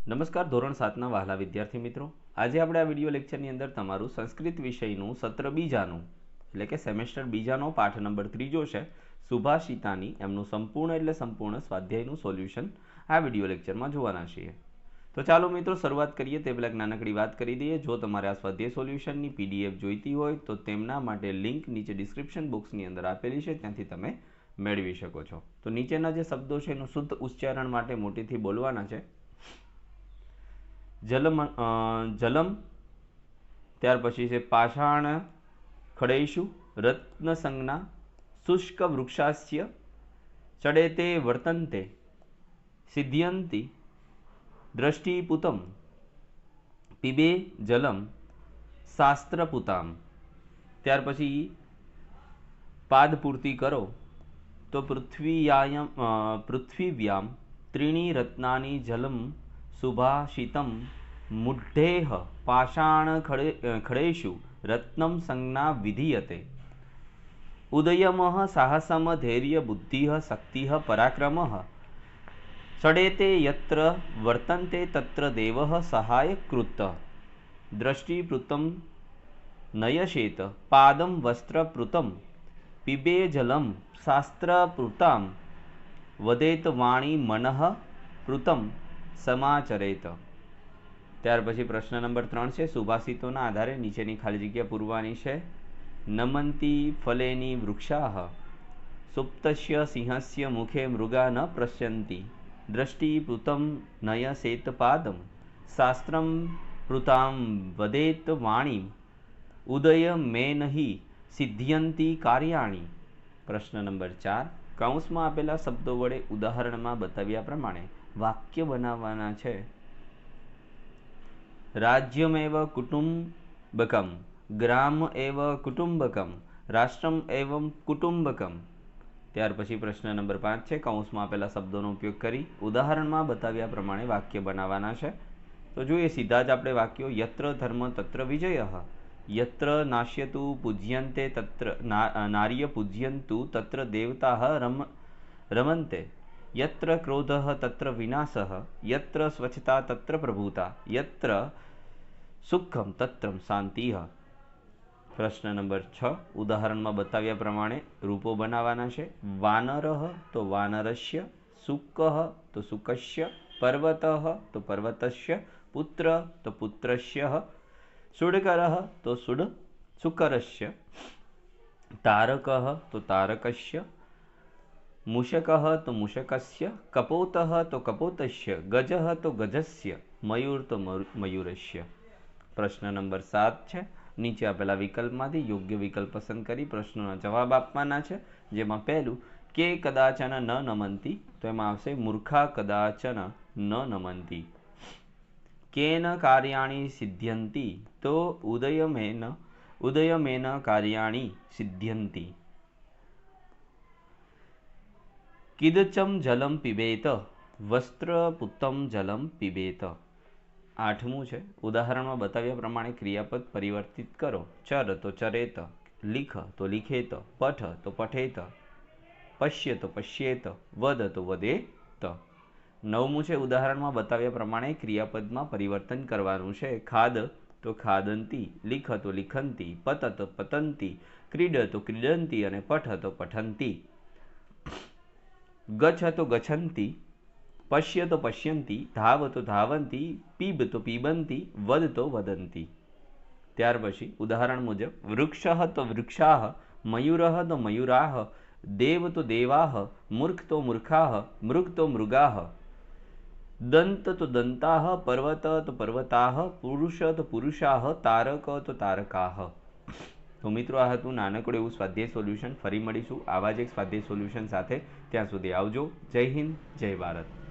નમસ્કાર ધોરણ 7ના વહાલા વિદ્યાર્થી મિત્રો, આજે આપણે આ વિડિયો લેક્ચરની અંદર તમારું સંસ્કૃત વિષયનું સત્ર બીજાનું એટલે કે સેમેસ્ટર બીજાનો પાઠ નંબર 3 છે સુભાષિતાની એમનું સંપૂર્ણ સ્વાધ્યાયનું સોલ્યુશન આ વિડિયો લેક્ચરમાં જોવાના છીએ। તો ચાલો મિત્રો શરૂઆત કરીએ તે પહેલાં નાનકડી વાત કરી દઈએ। જો તમારે આ સ્વાધ્યાય સોલ્યુશનની પીડીએફ જોઈતી હોય તો તેમના માટે લિંક નીચે ડિસ્ક્રિપ્શન બોક્સની અંદર આપેલી છે, ત્યાંથી તમે મેળવી શકો છો। તો નીચેના જે શબ્દો છે એનું શુદ્ધ ઉચ્ચારણ માટે મોટેથી બોલવાના છે। જલમ, ત્યાર પછી છે પાષાણ ખડેશુ રત્ન સંજ્ઞા શુષ્ક વૃક્ષાસ્ય ચડેતે વર્તન્તે સિદ્ધયંતિ દ્રષ્ટિપુતમ પીબે જલમ શાસ્ત્રપુતામ। ત્યાર પછી પાદપૂર્તિ કરો તો પૃથ્વીવ્યામ ત્રીણી રત્નાની જલમ સુભાષિતમ મુઢ્ઢેહ પાષાણ ખડેશુ રત્નમ સંજ્ઞા વિધીયતે। ઉદયમઃ સાહસમ ધૈર્ય બુદ્ધિઃ શક્તિઃ પરાક્રમઃ ચડેતે યત્ર વર્તન્તે તત્ર દેવઃ સહાયકૃત। દ્રષ્ટિપૃતમ નયશેત પાદમ વસ્ત્રપૃતમ પીબે જલમ શાસ્ત્રપૃતામ વદેત વાણી મનઃ પૃતમ સમાચરેત। ત્યાર પછી પ્રશ્ન નંબર 3 છે સુભાષિતોના આધારે નીચેની ખાલી જગ્યા પૂરવાની છે। નમંતી ફલેની વૃક્ષાઃ સુપ્તસ્ય સિંહસ્ય મુખે મૃગા ન પશ્યન્તિ દ્રષ્ટિપૃતમ નયસેત પાદમ શાસ્ત્રમ પૃતામ વદેત વાણી ઉદય મેનહિ સિદ્ધયંતિ કાર્યાણી। પ્રશ્ન નંબર 4 કૌંસમાં આપેલા શબ્દો વડે ઉદાહરણમાં બતાવ્યા પ્રમાણે વાક્ય બનાવવાના છે। રાજ્યમેવ કુટુંબકમ ગ્રામ એવ કુટુંબકમ રાષ્ટ્રમ એવં કુટુંબકમ। ત્યાર પછી પ્રશ્ન નંબર 5 છે કૌંસમાં આપેલા શબ્દોનો ઉપયોગ કરી ઉદાહરણમાં બતાવ્યા પ્રમાણે વાક્ય બનાવવાના છે। તો જોઈએ સીધા જ આપણે વાક્યો। યત્ર ધર્મ તત્ર વિજયઃ યત્ર નાશ્યતુ પૂજ્યન્તે તત્ર નાર્ય પૂજ્યંતુ તત્ર દેવતાઃ રમન્તે યત્ર ક્રોધઃ તત્ર વિનાશઃ યત્ર સ્વચ્છતા તત્ર પ્રભુતા યત્ર સુખમ તત્ર શાંતિઃ। પ્રશ્ન નંબર 6 ઉદાહરણમાં બતાવ્યા પ્રમાણે રૂપો બનાવવાના છે। વાનરઃ તો વાનરસ્ય શુકઃ તો શુકસ્ય પર્વતઃ તો પર્વતસ્ય પુત્ર તો પુત્રસ્ય શુડકરઃ તો શુકરસ્ય તારકઃ તો તારકસ્ય મૂષકઃ તો મૂષકસ્ય કપોતઃ તો કપોતસ્ય ગજઃ તો ગજસ્ય મયુર તો મયુરસ્ય। પ્રશ્ન નંબર 7 છે નીચે આપેલા વિકલ્પમાંથી યોગ્ય વિકલ્પ પસંદ કરી પ્રશ્નોના જવાબ આપવાના છે। જેમાં પહેલું કે કદાચન ન નમંતી તો એમાં આવશે મૂર્ખા કદાચન ન નમંતી। કેન કાર્યાણી સિદ્ધ્યંતી તો ઉદયમેન કાર્યાણી સિદ્ધ્યંતી। કિદચમ જલમ પીબેત વસ્ત્રપુત્તમ જલમ પીબેત। 8મું છે ઉદાહરણમાં બતાવ્યા પ્રમાણે ક્રિયાપદ પરિવર્તિત કરો। ચર તો ચરેત લિખ તો લિખેત પઠ તો પઠેત પશ્ય તો પશ્યેત વદ તો વદેત। 9મું છે ઉદાહરણમાં બતાવ્યા પ્રમાણે ક્રિયાપદમાં પરિવર્તન કરવાનું છે। ખાદ તો ખાદંતી લિખ તો લિખંતી પત તો પતંતી ક્રીડ તો ક્રીડંતી અને પઠ તો પઠંતી। ગચ્છ તો ગચ્છંતી પશ્ય તો પશ્યંતી ધાવ તો ધાવંતી પીબ તો પીબંતી વદ તો વદંતી। ત્યાર પછી ઉદાહરણ મુજબ વૃક્ષઃ તો વૃક્ષાઃ મયુરઃ તો મયુરાઃ દેવ તો દેવાઃ મૂર્ખ તો મૂર્ખાઃ મૃગ તો મૃગાઃ દંત તો દંતાઃ પર્વત તો પર્વતાઃ પુરુષ તો પુરુષાઃ તારક તો તારકાઃ। તો મિત્રો આ હતું નાનકડું એવું સ્વાધ્યાય સોલ્યુશન। ફરી મળીશું આવા જ એક સ્વાધ્યાય સોલ્યુશન સાથે। ત્યાં સુધી આવજો। જય હિન્દ, જય ભારત।